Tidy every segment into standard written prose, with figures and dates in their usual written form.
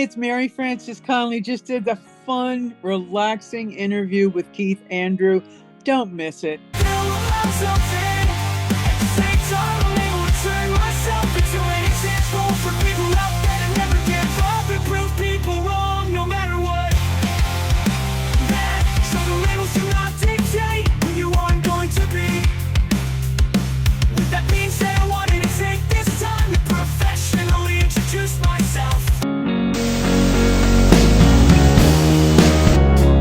it's Mary Frances Connelly. Just did a fun, relaxing interview with Keith Andrew. Don't miss it.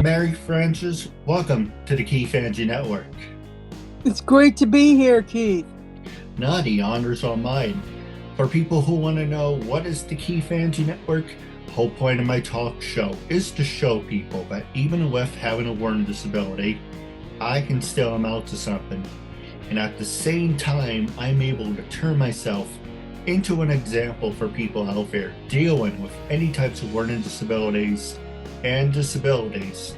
Mary Frances, welcome to the KeithAndrewNetwork. It's great to be here, Keith. The honor's all mine. For people who want to know what is the KeithAndrewNetwork, the whole point of my talk show is to show people that even with having a learning disability, I can still amount to something. And at the same time, I'm able to turn myself into an example for people out there dealing with any types of learning disabilities and disabilities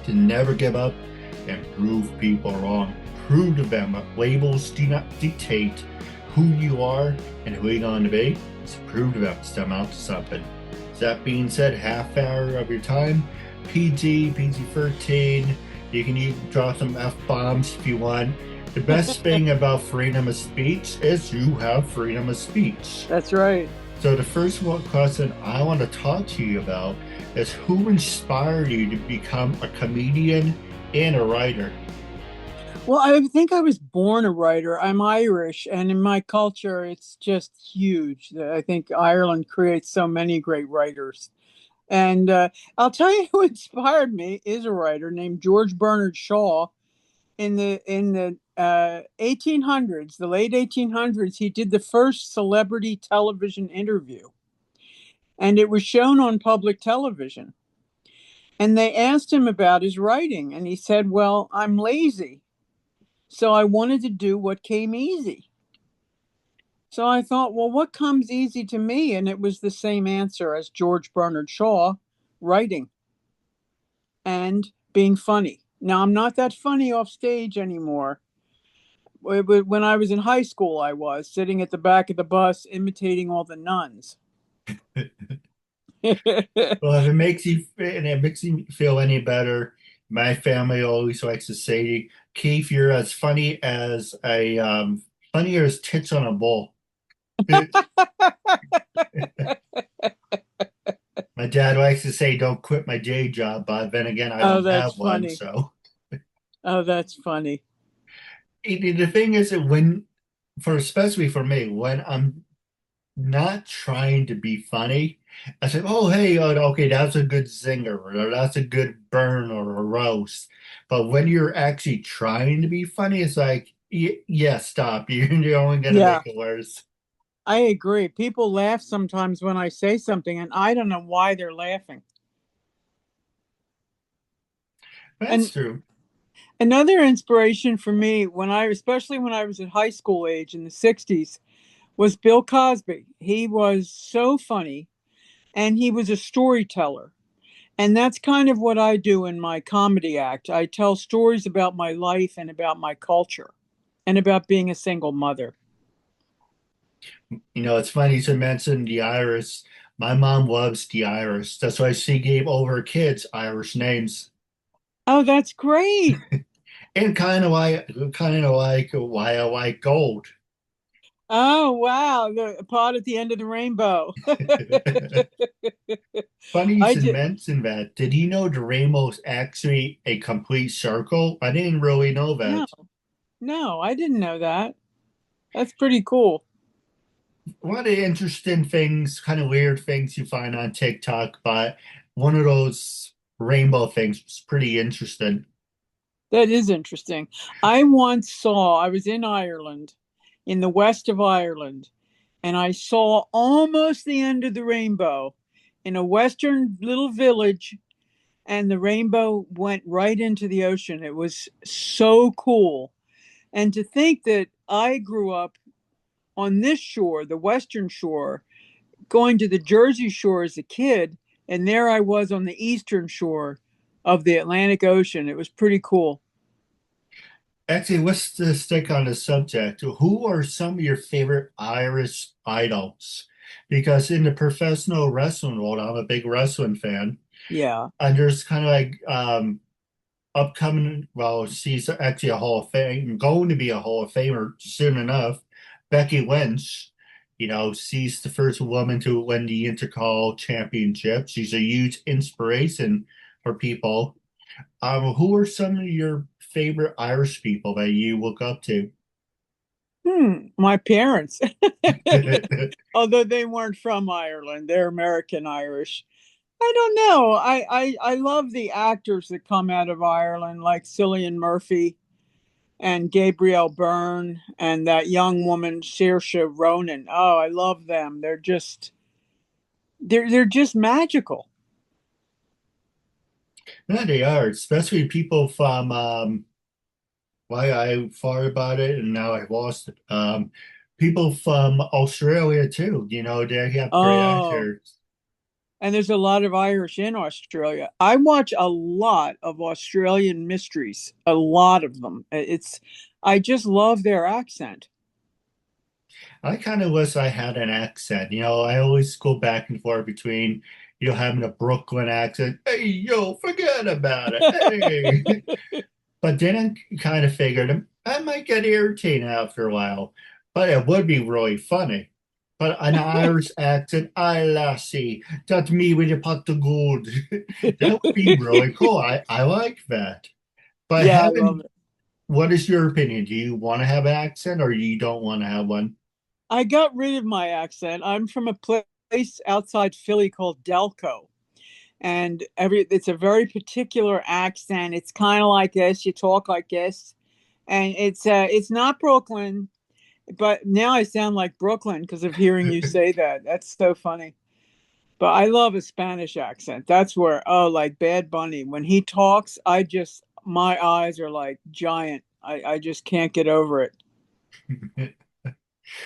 to never give up and prove people wrong. Prove to them that labels do not dictate who you are and who you're going to be. So prove to them to amount to something. So that being said, half hour of your time, PG-13. You can even drop some F-bombs if you want. The best thing about freedom of speech is you have freedom of speech. That's right. So the first question I want to talk to you about is who inspired you to become a comedian and a writer? Well, I think I was born a writer. I'm Irish, and in my culture, it's just huge. I think Ireland creates so many great writers. And I'll tell you who inspired me is a writer named George Bernard Shaw. In the 1800s, the late 1800s, he did the first celebrity television interview. And it was shown on public television. And they asked him about his writing. And he said, well, I'm lazy. So I wanted to do what came easy. So I thought, well, what comes easy to me? And it was the same answer as George Bernard Shaw, writing and being funny. Now, I'm not that funny off stage anymore. When I was in high school, I was sitting at the back of the bus imitating all the nuns. Well, if it makes you feel any better, my family always likes to say, Keith, you're as funny as funnier as tits on a bull. My dad likes to say, don't quit my day job, but then again, I don't have one, so. Oh, that's funny. The thing is that especially for me, when I'm not trying to be funny, I say, oh, hey, okay, that's a good zinger, or that's a good burn or a roast. But when you're actually trying to be funny, it's like, yeah, stop. You're only going to make it worse. I agree. People laugh sometimes when I say something, and I don't know why they're laughing. That's true. Another inspiration for me, especially when I was at high school age in the 60s, was Bill Cosby. He was so funny, and he was a storyteller. And that's kind of what I do in my comedy act. I tell stories about my life and about my culture and about being a single mother. You know, it's funny to mention the Irish. My mom loves the Irish. That's why she gave all her kids Irish names. Oh, that's great. And kind of like why I like gold. Oh, wow. The pot at the end of the rainbow. Funny you should mention that. Did you know the rainbow's actually a complete circle? I didn't really know that. No, I didn't know that. That's pretty cool. One of the interesting things, kind of weird things you find on TikTok, but one of those rainbow things was pretty interesting. That is interesting. I was in Ireland, in the west of Ireland, and I saw almost the end of the rainbow in a western little village, and the rainbow went right into the ocean. It was so cool. And to think that I grew up on this shore, the western shore, going to the Jersey Shore as a kid, and there I was on the eastern shore of the Atlantic Ocean. It was pretty cool. Actually, let's stick on the subject. Who are some of your favorite Irish idols? because in the professional wrestling world, I'm a big wrestling fan, Yeah. and there's kind of like upcoming, well, she's actually a Hall of Fame, going to be a Hall of Famer soon enough. Becky Lynch, she's the first woman to win the Intercol Championship. She's a huge inspiration for people. Who are some of your favorite Irish people that you look up to? My parents, although they weren't from Ireland, they're American Irish. I don't know. I love the actors that come out of Ireland, like Cillian Murphy and Gabrielle Byrne and that young woman Saoirse Ronan. Oh, I love them. They're just magical. Yeah, they are, especially people from why I thought about it and now I've lost it. People from Australia too. They have great Oh, actors. and there's a lot of Irish in Australia. I watch a lot of Australian mysteries, a lot of them. I just love their accent. I kind of wish I had an accent. I always go back and forth between, having a Brooklyn accent. Hey, yo, forget about it. Hey. But then I kind of figured I might get irritated after a while, but it would be really funny. But an Irish accent, I lassie, that's me with a pot of gold. That would be really cool. I like that. But Yeah, I love it. what is your opinion? Do you want to have an accent or you don't want to have one? I got rid of my accent. I'm from a place outside Philly called Delco. And it's a very particular accent. It's kind of like this. You talk like this. And it's not Brooklyn, but now I sound like Brooklyn because of hearing you say that. That's so funny. But I love a Spanish accent. That's where, oh, like Bad Bunny. When he talks, my eyes are like giant. I just can't get over it.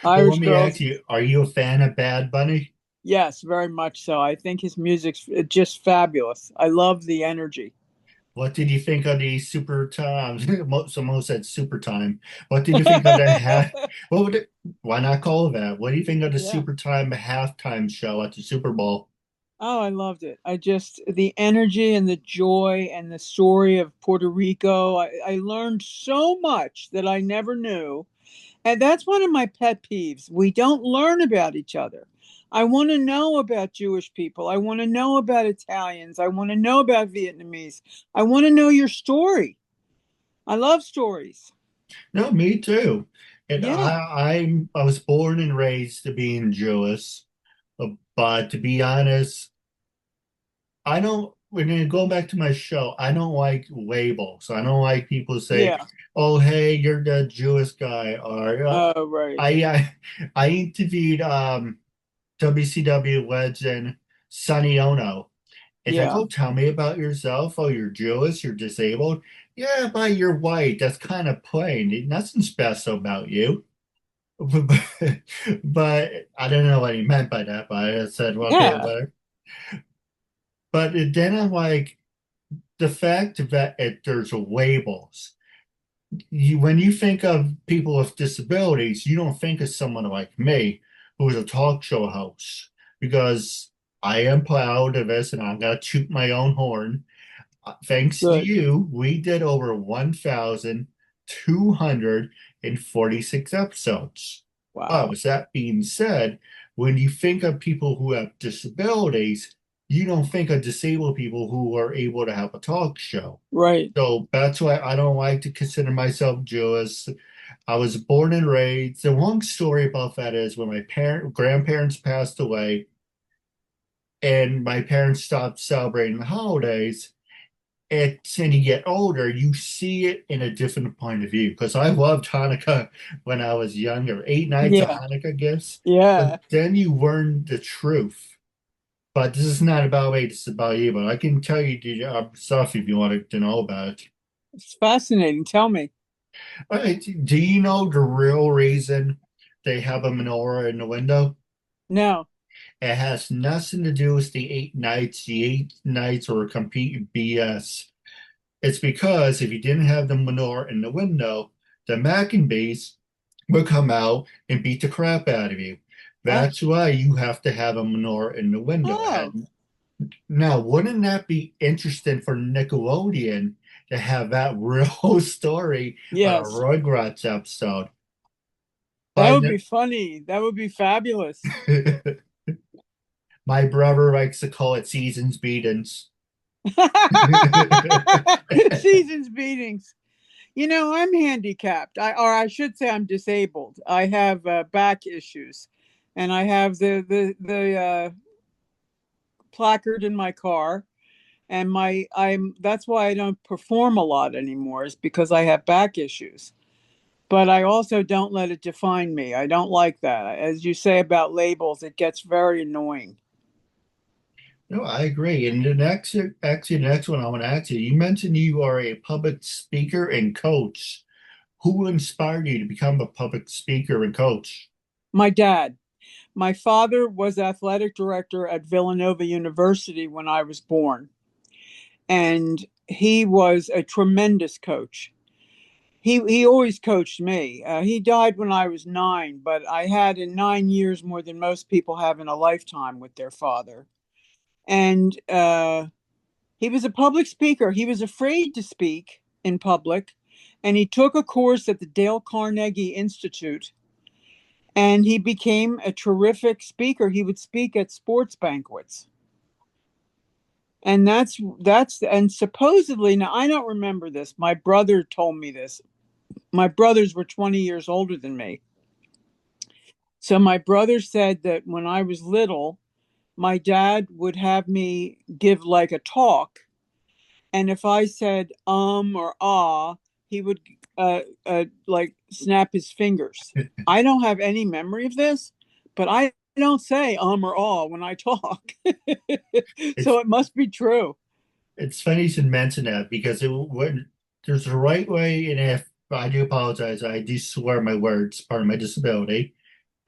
Well, let Irish me ask girls, you, are you a fan of Bad Bunny? yes, very much so. I think his music's just fabulous. I love the energy. What did you think of the super times? Someone said super time. What did you think of the half? What would it, why not call it that? What do you think of the Yeah. super time halftime show at the Super Bowl? Oh, I loved it. The energy and the joy and the story of Puerto Rico. I learned so much that I never knew. And that's one of my pet peeves. We don't learn about each other. I want to know about Jewish people. I want to know about Italians. I want to know about Vietnamese. I want to know your story. I love stories. No, me too. And Yeah. I was born and raised to being Jewish, but to be honest, I don't. When going back to my show, I don't like labels. I don't like people say, Yeah. "Oh, hey, you're the Jewish guy," or Oh, right. I interviewed WCW legend Sonny Ono. It's like, Yeah. oh, tell me about yourself. Oh, you're Jewish, you're disabled. Yeah, but you're white. That's kind of plain. Nothing special about you. But I don't know what he meant by that, but I said, well, okay, Yeah. whatever. But then I'm like, the fact that there's labels. When you think of people with disabilities, you don't think of someone like me, who is a talk show host, because I am proud of this and I'm going to toot my own horn. Thanks to Good. you, we did over 1,246 episodes. But Wow. with that being said, when you think of people who have disabilities, you don't think of disabled people who are able to have a talk show. Right. So that's why I don't like to consider myself Jewish. I was born and raised. The long story about that is when my grandparents passed away and my parents stopped celebrating the holidays, and you get older, you see it in a different point of view. Because I loved Hanukkah when I was younger, 8 nights of Yeah. Hanukkah gifts. But Yeah. then you learn the truth. But this is not about me, this is about you. But I can tell you the stuff if you wanted to know about it. It's fascinating. Tell me. All right, do you know the real reason they have a menorah in the window? No. It has nothing to do with the 8 nights. The 8 nights were complete BS. It's because if you didn't have the menorah in the window, the Maccabees would come out and beat the crap out of you. That's why you have to have a menorah in the window. Oh, And now, wouldn't that be interesting for Nickelodeon to have that real story on a yes. Rugrats episode? That By would be funny. That would be fabulous. my brother likes to call it seasons beatings. Season's beatings. You know, I'm handicapped. Or I should say I'm disabled. I have back issues, and I have the placard in my car, and I'm that's why I don't perform a lot anymore, is because I have back issues. But I also don't let it define me. I don't like that. As you say about labels, it gets very annoying. No, I agree. And the next one I want to ask you, you mentioned you are a public speaker and coach. Who inspired you to become a public speaker and coach? My dad. My father was athletic director at Villanova University when I was born, and he was a tremendous coach. He always coached me. He died when I was 9, but I had in 9 years more than most people have in a lifetime with their father. And he was a public speaker. He was afraid to speak in public, and he took a course at the Dale Carnegie Institute, and he became a terrific speaker. He would speak at sports banquets. And that's and supposedly, now I don't remember this. My brother told me this. My brothers were 20 years older than me. So my brother said that when I was little, my dad would have me give like a talk, and if I said or ah, he would like snap his fingers. I don't have any memory of this, but I don't say or ah when I talk. It's So it must be true. it's funny you should mention that because it when there's a right way, and if I do apologize, I do swear my words, part of my disability.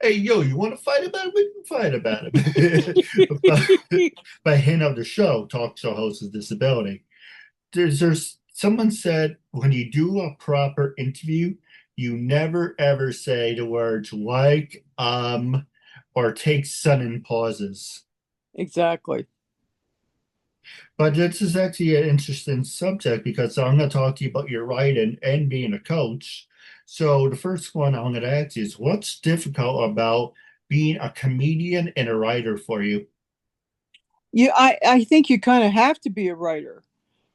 Hey, yo, you want to fight about it? We can fight about it. but, by hint of the show, talk show host with disability. There's someone said when you do a proper interview, you never ever say the words like, or take sudden pauses. Exactly. But this is actually an interesting subject because I'm going to talk to you about your writing and being a coach. So the first one I'm going to ask you is what's difficult about being a comedian and a writer for you? Yeah, I think you kind of have to be a writer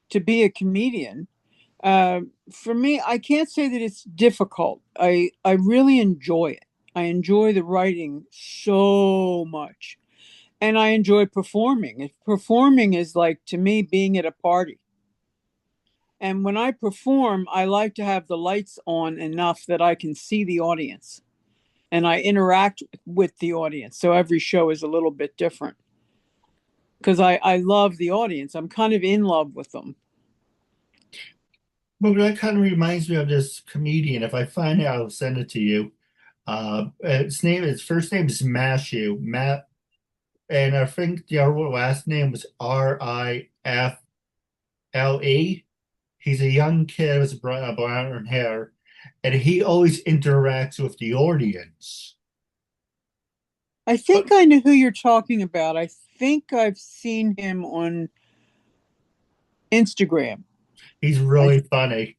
to be a comedian. For me, I can't say that it's difficult. I really enjoy it. I enjoy the writing so much, and I enjoy performing. Performing is like to me being at a party. And when I perform, I like to have the lights on enough that I can see the audience and I interact with the audience. So every show is a little bit different because I love the audience. I'm kind of in love with them. Well, that kind of reminds me of this comedian. If I find it, I'll send it to you. His first name is Matt, and I think the other last name was Rifle. He's a young kid with brown hair, and he always interacts with the audience. I But think I know who you're talking about. I think I've seen him on Instagram. he's I really funny.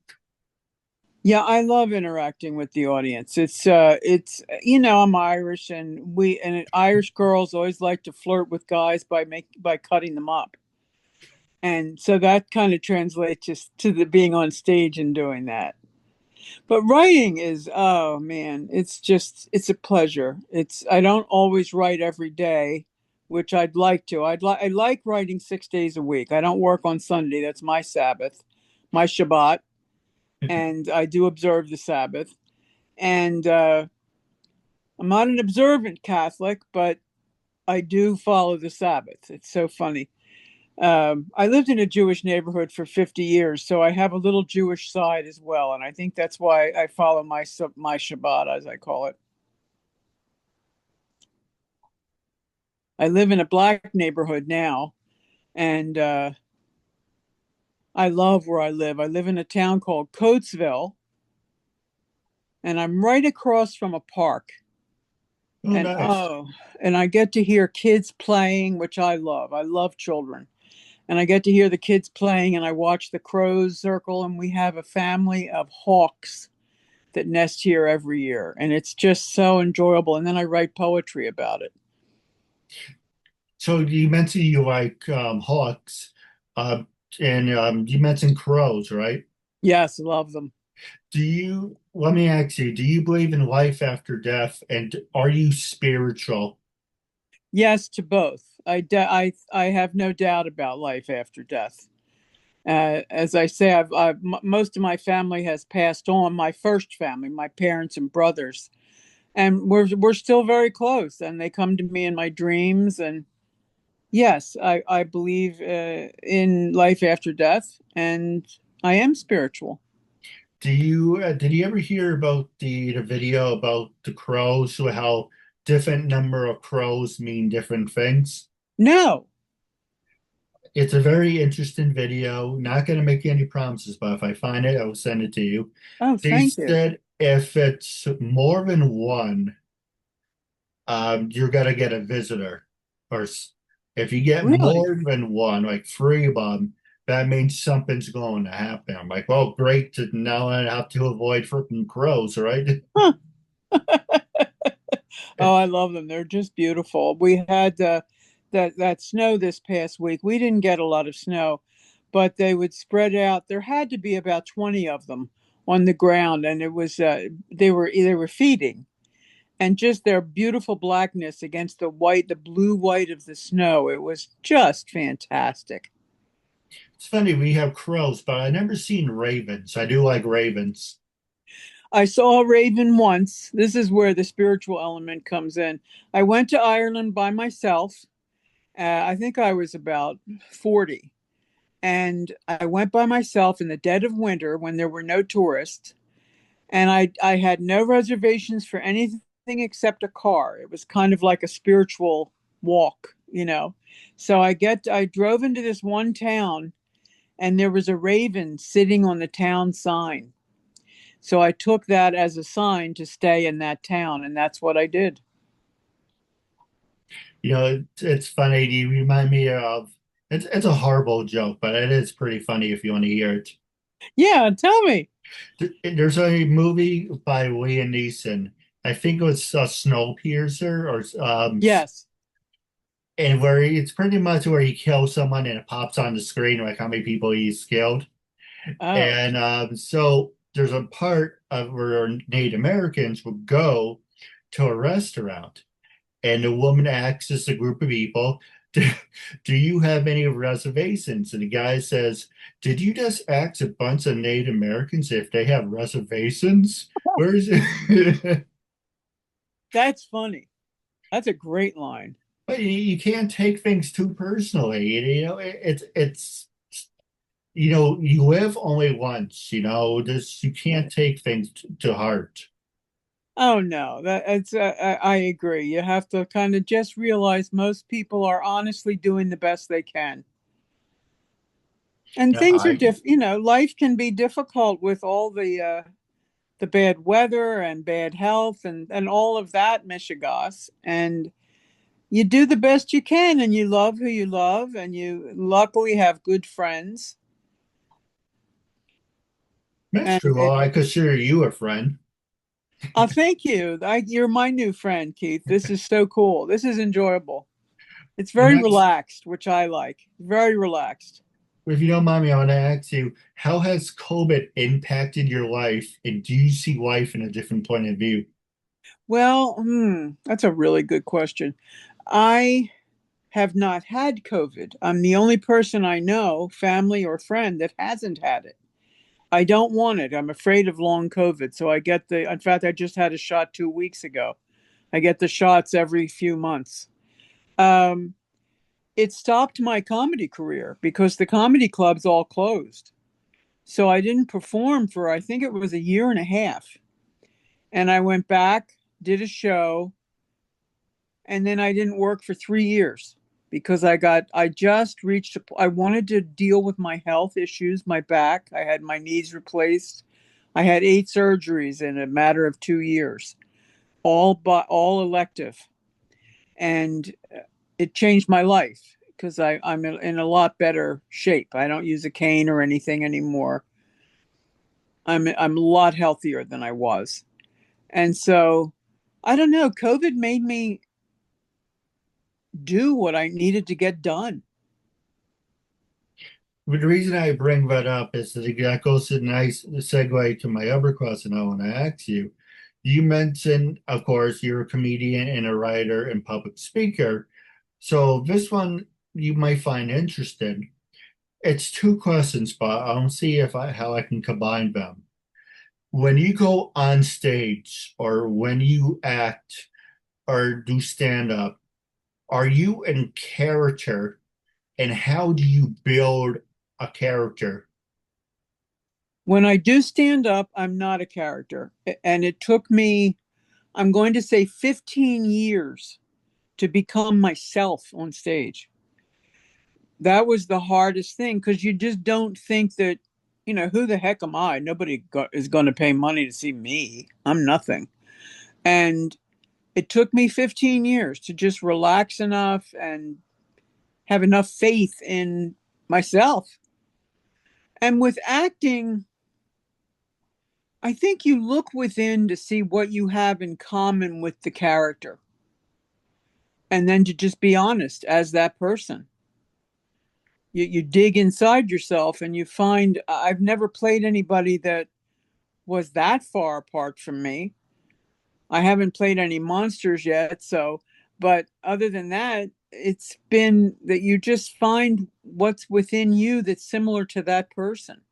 Yeah, I love interacting with the audience. It's I'm Irish, and Irish girls always like to flirt with guys by cutting them up. And so that kind of translates just to the being on stage and doing that. But writing is, oh man, it's a pleasure. I don't always write every day, which I'd like to. I like writing 6 days a week. I don't work on Sunday. That's my Sabbath, my Shabbat, and I do observe the Sabbath. And I'm not an observant Catholic, but I do follow the Sabbath. It's so funny. I lived in a Jewish neighborhood for 50 years, so I have a little Jewish side as well, and I think that's why I follow my Shabbat, as I call it. I live in a black neighborhood now, and I love where I live. I live in a town called Coatesville, and I'm right across from a park. Oh, And nice. and I get to hear kids playing, which I love. I love children. And I get to hear the kids playing, and I watch the crows circle, and we have a family of hawks that nest here every year. And it's just so enjoyable. And then I write poetry about it. So you mentioned you like hawks, uh, and you mentioned crows, right? Yes, love them. Let me ask you, do you believe in life after death, and are you spiritual? Yes to both. I have no doubt about life after death. As I say, most of my family has passed on. My first family, my parents and brothers, and we're still very close. And they come to me in my dreams. And yes, I believe in life after death, and I am spiritual. Did you ever hear about the video about the crows, so how different number of crows mean different things? No. It's a very interesting video. Not going to make any promises, but if I find it, I will send it to you. Oh, They thank you. said if it's more than one, you're gonna get a visitor. Or if you get Really? more than one, like three of them, that means something's going to happen. I'm like, well, great. Now I have to avoid freaking crows, right? Huh. Oh, I love them. They're just beautiful. We had that snow this past week. We didn't get a lot of snow, but they would spread out. There had to be about 20 of them on the ground, and it was they were feeding, and just their beautiful blackness against the blue white of the snow. It was just fantastic. It's funny, we have crows, but I never seen ravens. I do like ravens. I saw a raven once. This is where the spiritual element comes in. I went to Ireland by myself. I think I was about 40. And I went by myself in the dead of winter when there were no tourists. And I had no reservations for anything except a car. It was kind of like a spiritual walk. So I drove into this one town, and there was a raven sitting on the town sign. So I took that as a sign to stay in that town, and that's what I did. It's funny. You remind me of it's a horrible joke, but it is pretty funny if you want to hear it. Yeah, tell me. There's a movie by Liam Neeson. I think it was Snowpiercer or Yes. and it's pretty much where he kills someone and it pops on the screen like how many people he's killed. Oh. And so there's a part of where Native Americans would go to a restaurant, and the woman asks this a group of people, do you have any reservations? And the guy says, did you just ask a bunch of Native Americans if they have reservations? Where is it? That's funny. That's a great line. But you can't take things too personally. It's you live only once. This you can't take things to heart. Oh no, I agree. You have to kind of just realize most people are honestly doing the best they can. And Yeah, things are life can be difficult with all the bad weather and bad health and all of that mishigas. And you do the best you can, and you love who you love, and you luckily have good friends. that's And true. Well, I consider you a friend. thank you. You're my new friend, Keith. This is so cool. This is enjoyable. It's And very that's, relaxed, which I like. Very relaxed. if you don't mind me, I want to ask you, how has COVID impacted your life, and do you see life in a different point of view? Well, that's a really good question. I have not had COVID. I'm the only person I know, family or friend, that hasn't had it. I don't want it. I'm afraid of long COVID. So in fact, I just had a shot 2 weeks ago. I get the shots every few months. Um, it stopped my comedy career because the comedy clubs all closed. So I didn't perform for, I think it was a year and a half. And I went back, did a show, and then I didn't work for 3 years because I just reached, I wanted to deal with my health issues, my back. I had my knees replaced. I had 8 surgeries in a matter of 2 years. all elective, and it changed my life because I'm in a lot better shape. I don't use a cane or anything anymore. I'm a lot healthier than I was. And so I don't know, COVID made me do what I needed to get done. But the reason I bring that up is that goes to a nice segue to my other question I want to ask you. You mentioned, of course, you're a comedian and a writer and public speaker. So this one you might find interesting. It's two questions, but I'll see if how I can combine them. When you go on stage or when you act or do stand up, are you in character and how do you build a character? When I do stand up, I'm not a character. And it took me, I'm going to say 15 years to become myself on stage. That was the hardest thing because you just don't think that, who the heck am I? Nobody is going to pay money to see me. I'm nothing. And it took me 15 years to just relax enough and have enough faith in myself. And with acting, I think you look within to see what you have in common with the character and then to just be honest as that person. You dig inside yourself and you find I've never played anybody that was that far apart from me. I haven't played any monsters yet, but other than that, it's been that you just find what's within you that's similar to that person.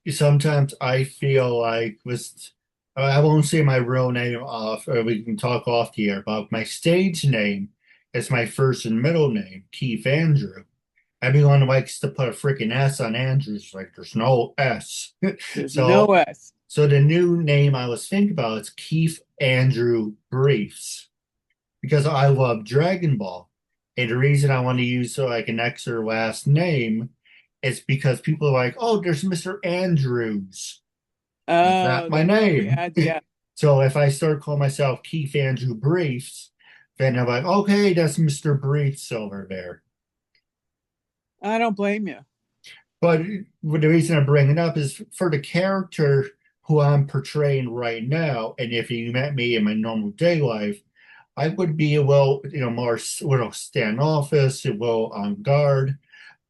Sometimes I feel like with I won't say my real name off, or we can talk off here, but my stage name is my first and middle name, Keith Andrew. Everyone likes to put a freaking S on Andrews, like there's no S. There's no So S. so the new name I was thinking about is Keith Andrew Briefs because I love Dragon Ball. And the reason I want to use like an extra last name is because people are like, oh, there's Mr. Andrews. Is that Oh, my that probably name? adds, yeah. So if I start calling myself Keith Andrew Briefs, then I'm like, okay, that's Mr. Briefs over there. I don't blame you. But the reason I bring it up is for the character who I'm portraying right now, and if you met me in my normal day life, I would be a little, more standoffish, a little on guard,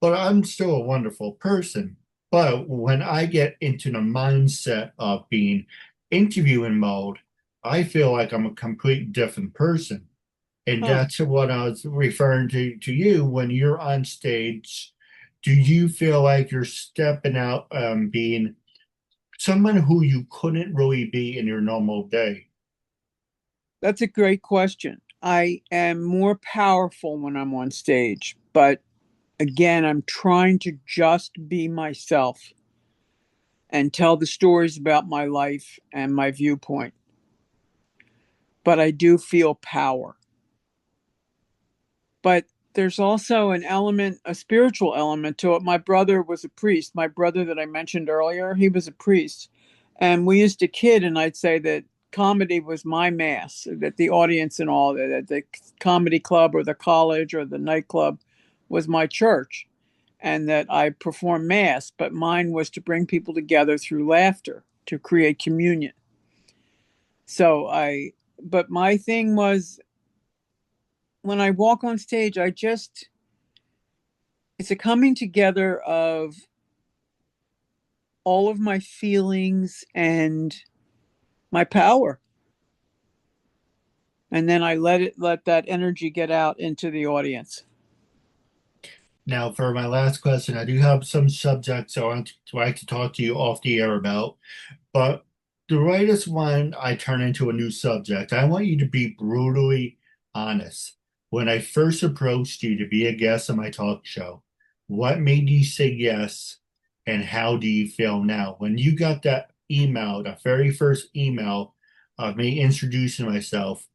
but I'm still a wonderful person. But when I get into the mindset of being interviewing mode, I feel like I'm a complete different person. And Huh. that's what I was referring to you when you're on stage. Do you feel like you're stepping out, being someone who you couldn't really be in your normal day? That's a great question. I am more powerful when I'm on stage, but again, I'm trying to just be myself and tell the stories about my life and my viewpoint. But I do feel power. But there's also an element, a spiritual element to it. My brother was a priest. My brother that I mentioned earlier, he was a priest. And we used to kid, and I'd say that comedy was my mass, that the audience and all, that the comedy club or the college or the nightclub was my church, and that I performed mass, but mine was to bring people together through laughter, to create communion. But my thing was when I walk on stage, it's a coming together of all of my feelings and my power. And then I let that energy get out into the audience. Now, for my last question, I do have some subjects I want to like to talk to you off the air about, but the latest one I turn into a new subject. I want you to be brutally honest. When I first approached you to be a guest on my talk show, what made you say yes, and how do you feel now? When you got that email, the very first email of me introducing myself,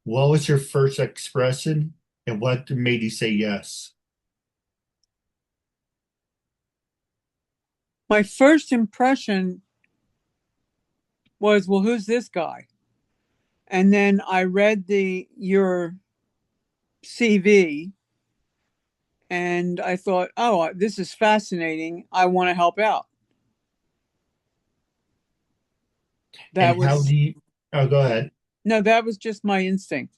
what was your first expression, and what made you say yes? My first impression was, well, who's this guy? And then I read your CV and I thought, oh, this is fascinating. I want to help out. That And how was, do you, oh, go ahead. no, that was just my instinct.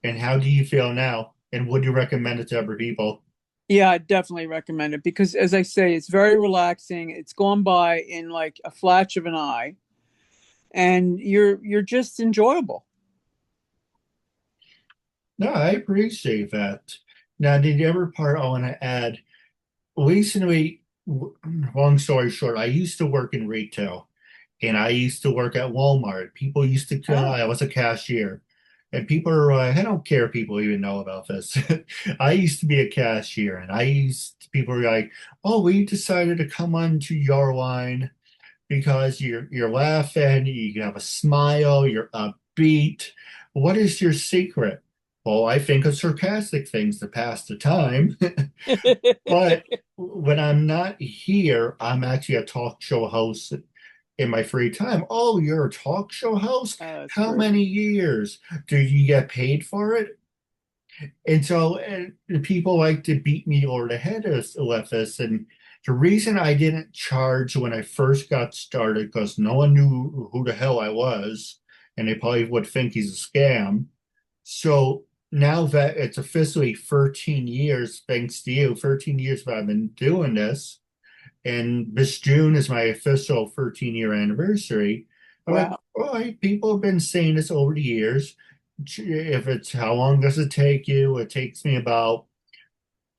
And how do you feel now? And would you recommend it to other people? Yeah, I definitely recommend it because, as I say, it's very relaxing. It's gone by in like a flash of an eye, and you're just enjoyable. No, I appreciate that. Now, the other part I want to add, recently, long story short, I used to work in retail and I used to work at Walmart. People used to, Oh, I was a cashier. And people are like, I don't care if people even know about this. I used to be a cashier and people were like, oh, we decided to come onto your line because you're laughing, you have a smile, you're upbeat. What is your secret? Well, I think of sarcastic things to pass the time. But when I'm not here, I'm actually a talk show host in my free time. Oh, you're a talk show host? that's How great. many years? Do you get paid for it? And so people like to beat me over the head with this. And the reason I didn't charge when I first got started, because no one knew who the hell I was, and they probably would think he's a scam. So now that it's officially 13 years, thanks to you, 13 years that I've been doing this, and this June is my official 13-year anniversary. I'm like, Wow. oh, people have been saying this over the years. If it's how long does it take you? It takes me about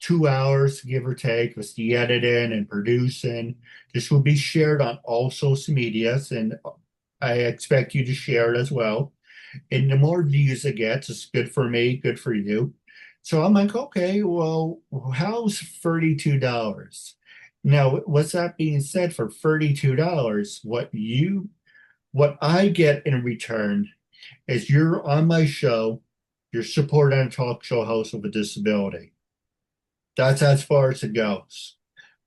2 hours, give or take, with the editing and producing. This will be shared on all social medias, and I expect you to share it as well. And the more views it gets, it's good for me, good for you. So I'm like, okay, well, how's $32? Now, what's that being said for $32? What I get in return is you're on my show, you're supporting a talk show host with a disability. That's as far as it goes.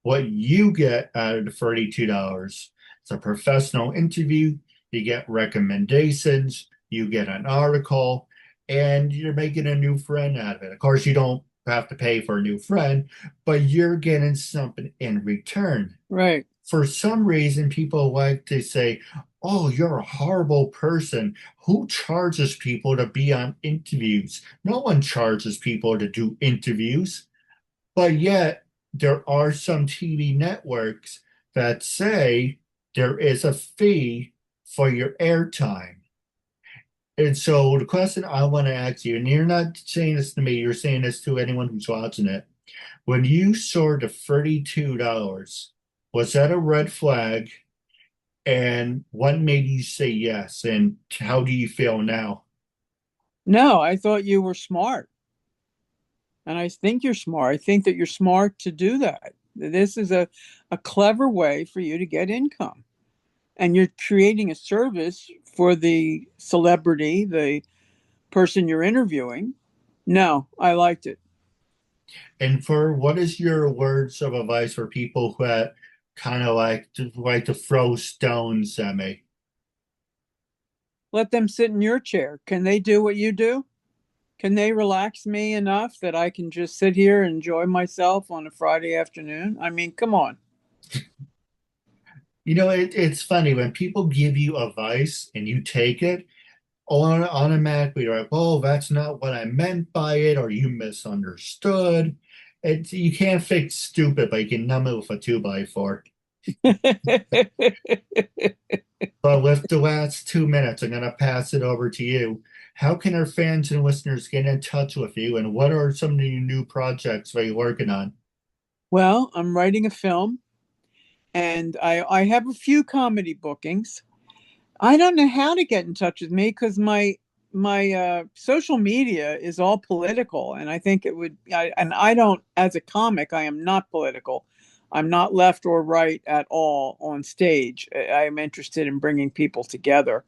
What you get out of the $32 is a professional interview, you get recommendations, you get an article, and you're making a new friend out of it. Of course, you don't have to pay for a new friend, but you're getting something in return. Right. For some reason, people like to say, oh, you're a horrible person. Who charges people to be on interviews? No one charges people to do interviews. But yet, there are some TV networks that say there is a fee for your airtime. And so the question I want to ask you, and you're not saying this to me, you're saying this to anyone who's watching it. When you saw the $32, was that a red flag? And what made you say yes? And how do you feel now? No, I thought you were smart. And I think you're smart. I think that you're smart to do that. This is a clever way for you to get income. And you're creating a service for the celebrity, the person you're interviewing. No, I liked it. And for what is your words of advice for people who kind of like to throw stones at me? Let them sit in your chair. Can they do what you do? Can they relax me enough that I can just sit here and enjoy myself on a Friday afternoon? I mean, come on. It's funny when people give you advice and you take it, automatically you're like, oh, that's not what I meant by it, or you misunderstood. You can't fix stupid, but you can numb it with a 2x4. But with the last 2 minutes, I'm going to pass it over to you. How can our fans and listeners get in touch with you, and what are some of the new projects that you're working on? Well, I'm writing a film and I have a few comedy bookings. I don't know how to get in touch with me because my social media is all political, and I think it would. And I don't, as a comic, I am not political. I'm not left or right at all on stage. I am interested in bringing people together,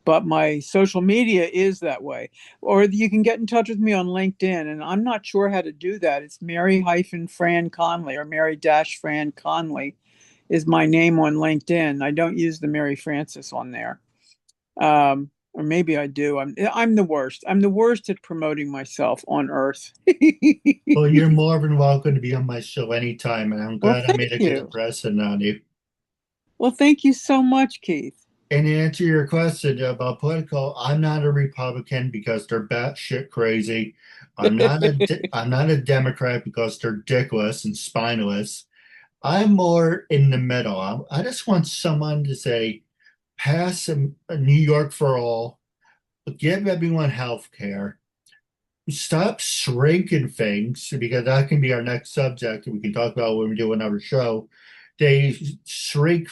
but my social media is that way. Or you can get in touch with me on LinkedIn, and I'm not sure how to do that. It's Mary-Fran Conley or Mary-Fran Conley is my name on LinkedIn. I don't use the Mary Frances on there. Or maybe I do. I'm the worst. I'm the worst at promoting myself on earth. Well, you're more than welcome to be on my show anytime, and I'm Well, glad I thank made a good you. impression on you. Well, thank you so much, Keith. And to answer your question about political, I'm not a Republican because they're batshit crazy. I'm not a Democrat because they're dickless and spineless. I'm more in the middle. I just want someone to say, pass a New York for all, give everyone health care, stop shrinking things, because that can be our next subject we can talk about when we do another show. They swink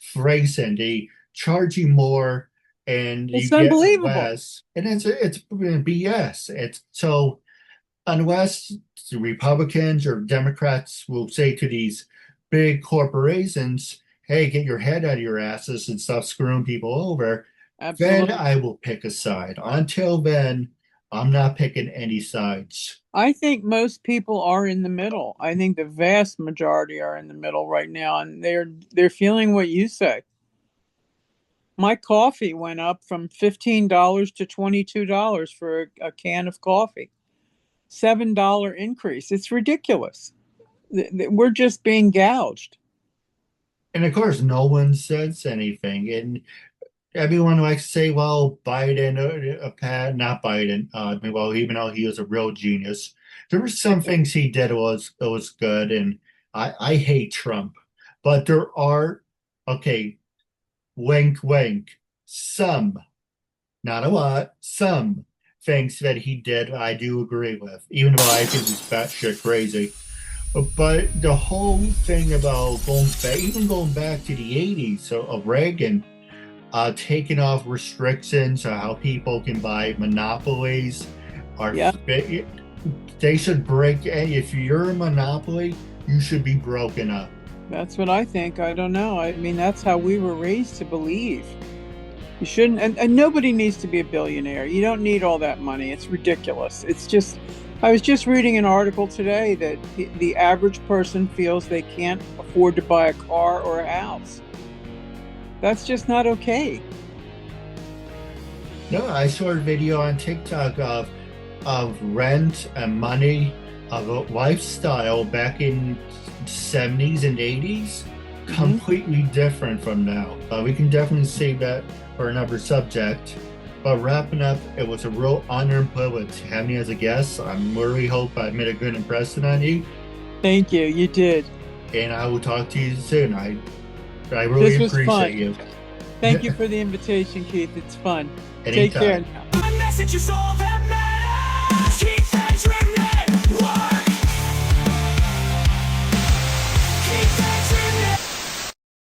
phrasing. They charge you more and you It's get unbelievable. less. And it's BS. It's so unless the Republicans or Democrats will say to these big corporations, hey, get your head out of your asses and stop screwing people over, then Absolutely. I will pick a side. Until then, I'm not picking any sides. I think most people are in the middle. I think the vast majority are in the middle right now, and they're feeling what you say. My coffee went up from $15 to $22 for a can of coffee. $7 increase. It's ridiculous. We're just being gouged. And of course, no one says anything. And everyone likes to say, well, Biden, not Biden, well, even though he was a real genius, there were some things he did was good. And I hate Trump. But there are, okay, wink, wink, some, not a lot, some things that he did I do agree with, even though I think he's batshit crazy. But the whole thing about going back to the 80s of Reagan, taking off restrictions on how people can buy monopolies, are Yeah, they should break. If you're a monopoly, you should be broken up. that's what I think. I don't know. I mean, that's how we were raised to believe. You shouldn't, and nobody needs to be a billionaire. You don't need all that money. It's ridiculous. It's just, I was just reading an article today that the average person feels they can't afford to buy a car or a house. That's just not okay. No, I saw a video on TikTok of rent and money, of a lifestyle back in 70s and 80s, completely different from now. We can definitely save that for another subject. But wrapping up, it was a real honor and privilege to have me as a guest. I really hope I made a good impression on you. Thank you. You did. And I will talk to you soon. I really This was appreciate fun. you. Thank you for the invitation, Keith. It's fun. Take Anytime. care now.